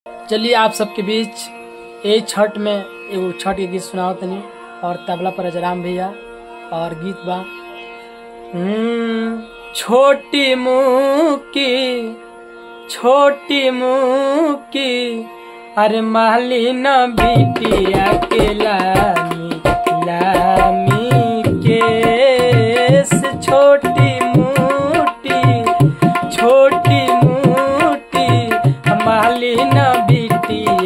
चलिए आप सबके बीच ये छठ में एगो छठ के गीत सुनाओ तनी। और तबला पर अजराम भैया और गीत बा छोटी मुँह की अरे माली न बिटिया के लामी लामी केस छोटी मोटी माली न बिटिया